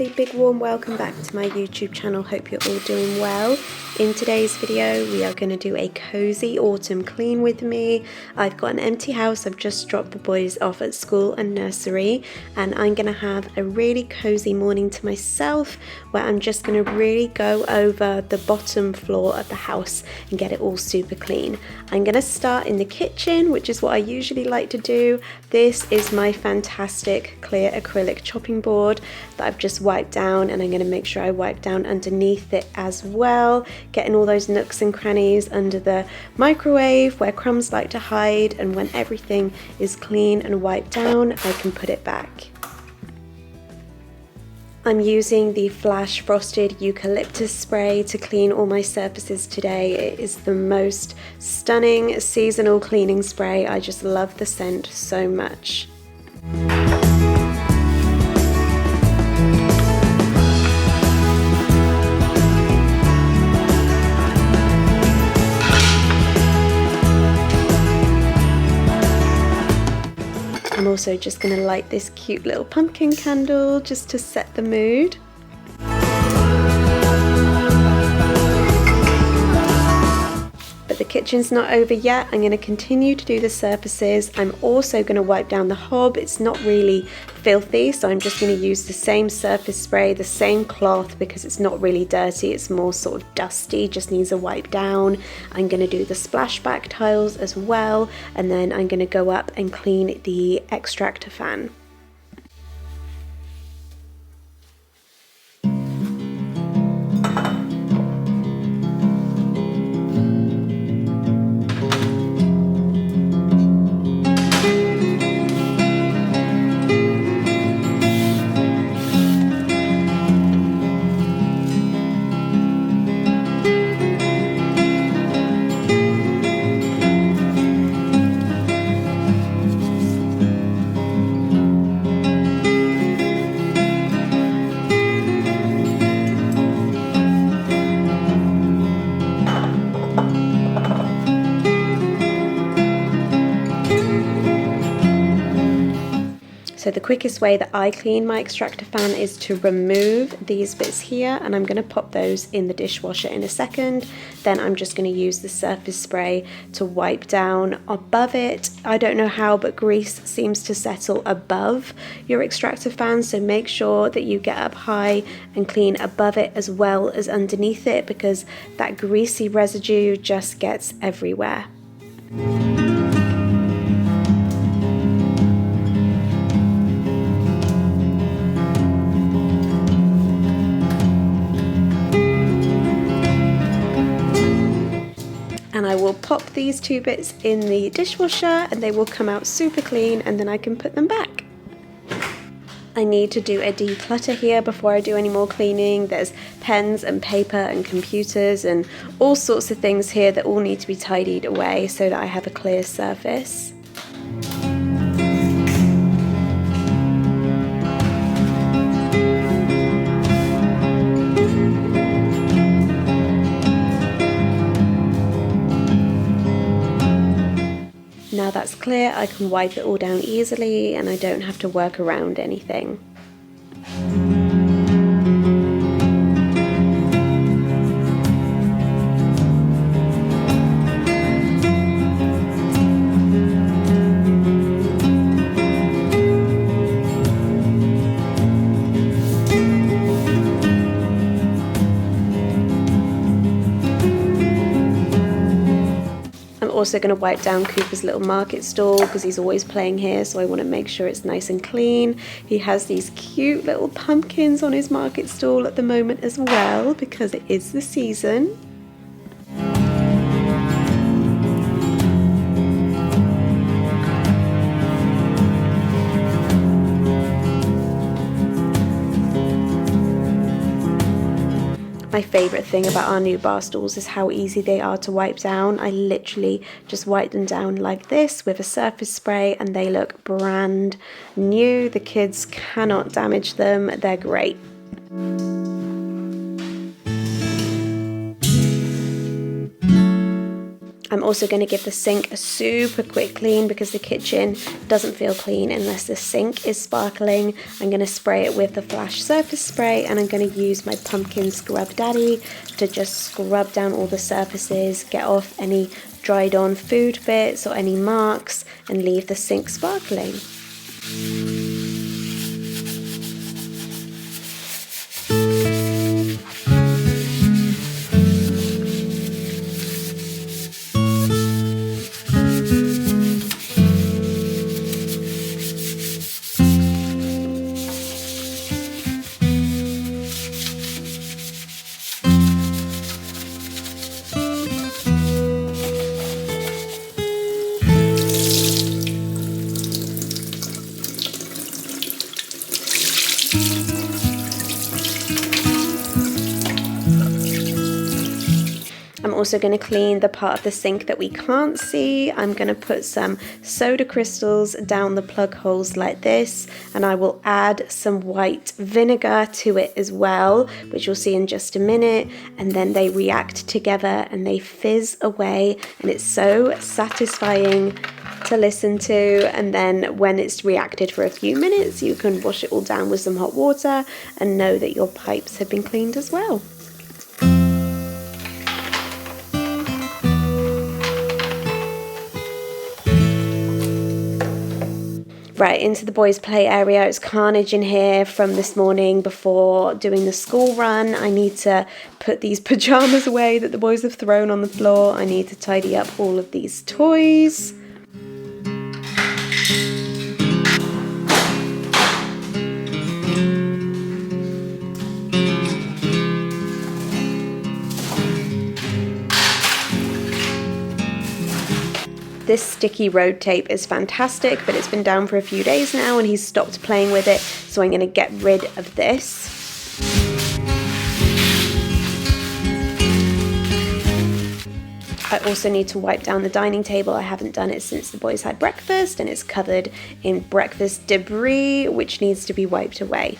everybody, big warm welcome back to my YouTube channel. Hope you're all doing well. In today's video we are going to do a cozy autumn clean with me. I've got an empty house. I've just dropped the boys off at school and nursery, and I'm going to have a really cozy morning to myself where I'm just going to really go over the bottom floor of the house and get it all super clean. I'm going to start in the kitchen, which is what I usually like to do. This is my fantastic clear acrylic chopping board that I've just wiped down, and I'm going to make sure I wipe down underneath it as well, getting all those nooks and crannies under the microwave where crumbs like to hide, and when everything is clean and wiped down I can put it back. I'm using the Flash Frosted Eucalyptus Spray to clean all my surfaces today. It is the most stunning seasonal cleaning spray. I just love the scent so much. I'm also just going to light this cute little pumpkin candle just to set the mood. But the kitchen's not over yet. I'm going to continue to do the surfaces. I'm also going to wipe down the hob. It's not really filthy, so I'm just going to use the same surface spray, the same cloth, because it's not really dirty. It's more sort of dusty, just needs a wipe down. I'm going to do the splashback tiles as well, and then I'm going to go up and clean the extractor fan. So the quickest way that I clean my extractor fan is to remove these bits here, and I'm going to pop those in the dishwasher in a second. Then I'm just going to use the surface spray to wipe down above it. I don't know how, but grease seems to settle above your extractor fan, so make sure that you get up high and clean above it as well as underneath it, because that greasy residue just gets everywhere. And I will pop these two bits in the dishwasher and they will come out super clean, and then I can put them back. I need to do a declutter here before I do any more cleaning. There's pens and paper and computers and all sorts of things here that all need to be tidied away so that I have a clear surface. Now that's clear, I can wipe it all down easily and I don't have to work around anything. Also going to wipe down Cooper's little market stall because he's always playing here, so I want to make sure it's nice and clean. He has these cute little pumpkins on his market stall at the moment as well because it is the season. My favourite thing about our new bar stools is how easy they are to wipe down. I literally just wipe them down like this with a surface spray and they look brand new. The kids cannot damage them. They're great. I'm also going to give the sink a super quick clean because the kitchen doesn't feel clean unless the sink is sparkling. I'm going to spray it with the Flash surface spray, and I'm going to use my pumpkin scrub daddy to just scrub down all the surfaces, get off any dried on food bits or any marks, and leave the sink sparkling. I'm also going to clean the part of the sink that we can't see. I'm going to put some soda crystals down the plug holes like this, and I will add some white vinegar to it as well, which you'll see in just a minute, and then they react together and they fizz away, and it's so satisfying to listen to. And then when it's reacted for a few minutes, you can wash it all down with some hot water and know that your pipes have been cleaned as well. Right, into the boys' play area. It's carnage in here from this morning before doing the school run. I need to put these pajamas away that the boys have thrown on the floor. I need to tidy up all of these toys. This sticky road tape is fantastic, but it's been down for a few days now and he's stopped playing with it, so I'm going to get rid of this. I also need to wipe down the dining table. I haven't done it since the boys had breakfast, and it's covered in breakfast debris, which needs to be wiped away.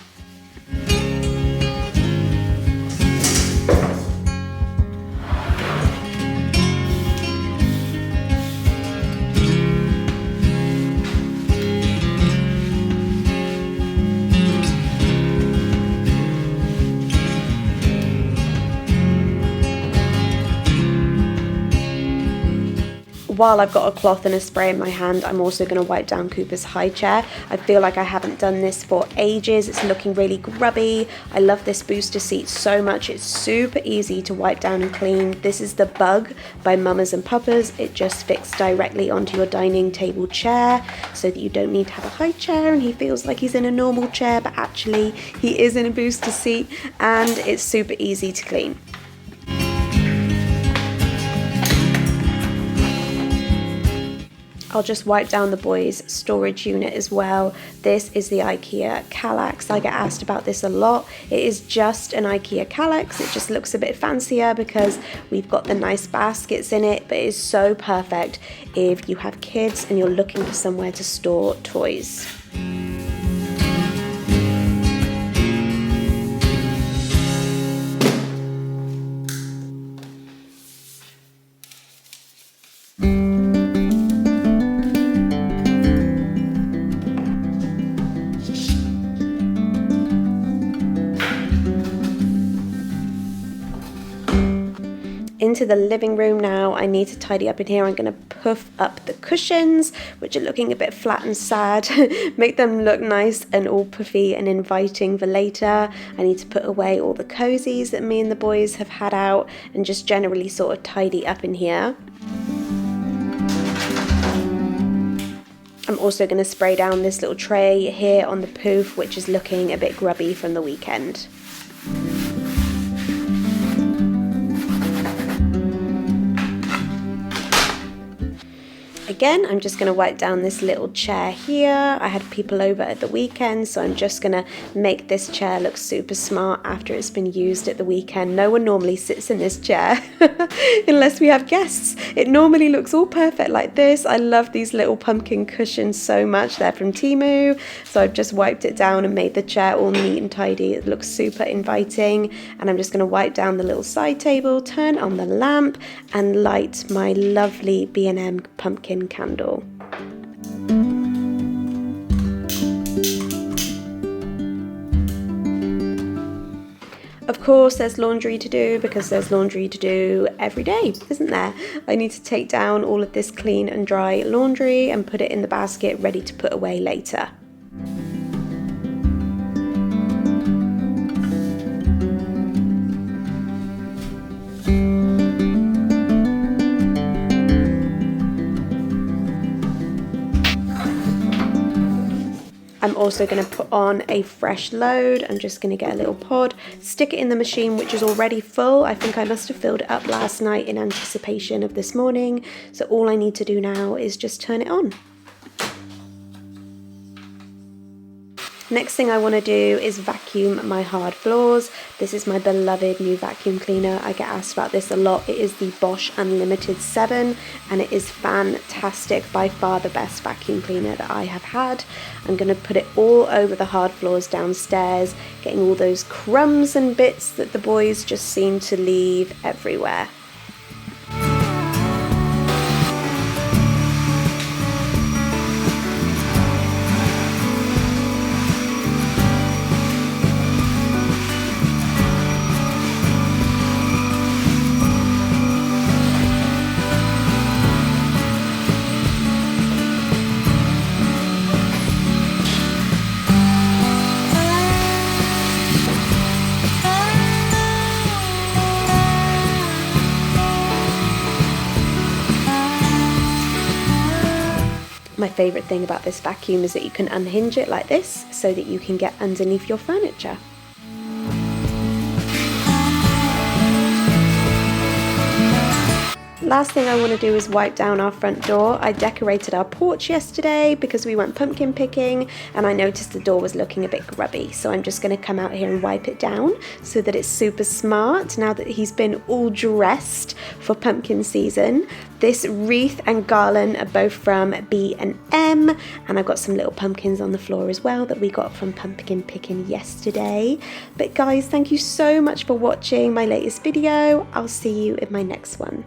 While I've got a cloth and a spray in my hand, I'm also going to wipe down Cooper's high chair. I feel like I haven't done this for ages. It's looking really grubby. I love this booster seat so much. It's super easy to wipe down and clean. This is the Bug by Mamas and Papas. It just fits directly onto your dining table chair so that you don't need to have a high chair and he feels like he's in a normal chair, but actually he is in a booster seat, and it's super easy to clean. I'll just wipe down the boys' storage unit as well. This is the IKEA Kallax. I get asked about this a lot. It is just an IKEA Kallax. It just looks a bit fancier because we've got the nice baskets in it, but it is so perfect if you have kids and you're looking for somewhere to store toys. Into the living room now. I need to tidy up in here. I'm going to puff up the cushions, which are looking a bit flat and sad, make them look nice and all puffy and inviting for later. I need to put away all the cozies that me and the boys have had out and just generally sort of tidy up in here. I'm also going to spray down this little tray here on the poof, which is looking a bit grubby from the weekend. Again, I'm just going to wipe down this little chair here. I had people over at the weekend, so I'm just going to make this chair look super smart after it's been used at the weekend. No one normally sits in this chair unless we have guests. It normally looks all perfect like this. I love these little pumpkin cushions so much. They're from Temu, so I've just wiped it down and made the chair all neat and tidy. It looks super inviting, and I'm just going to wipe down the little side table, turn on the lamp, and light my lovely B&M pumpkin candle. Of course, there's laundry to do, because there's laundry to do every day, isn't there? I need to take down all of this clean and dry laundry and put it in the basket ready to put away later. I'm also going to put on a fresh load. I'm just going to get a little pod, stick it in the machine, which is already full. I think I must have filled it up last night in anticipation of this morning. So all I need to do now is just turn it on. Next thing I want to do is vacuum my hard floors. This is my beloved new vacuum cleaner. I get asked about this a lot. It is the Bosch Unlimited 7 and it is fantastic. By far the best vacuum cleaner that I have had. I'm going to put it all over the hard floors downstairs, getting all those crumbs and bits that the boys just seem to leave everywhere. My favourite thing about this vacuum is that you can unhinge it like this so that you can get underneath your furniture. Last thing I want to do is wipe down our front door. I decorated our porch yesterday because we went pumpkin picking and I noticed the door was looking a bit grubby. So I'm just going to come out here and wipe it down so that it's super smart now that he's been all dressed for pumpkin season. This wreath and garland are both from B&M, and I've got some little pumpkins on the floor as well that we got from pumpkin picking yesterday. But guys, thank you so much for watching my latest video. I'll see you in my next one.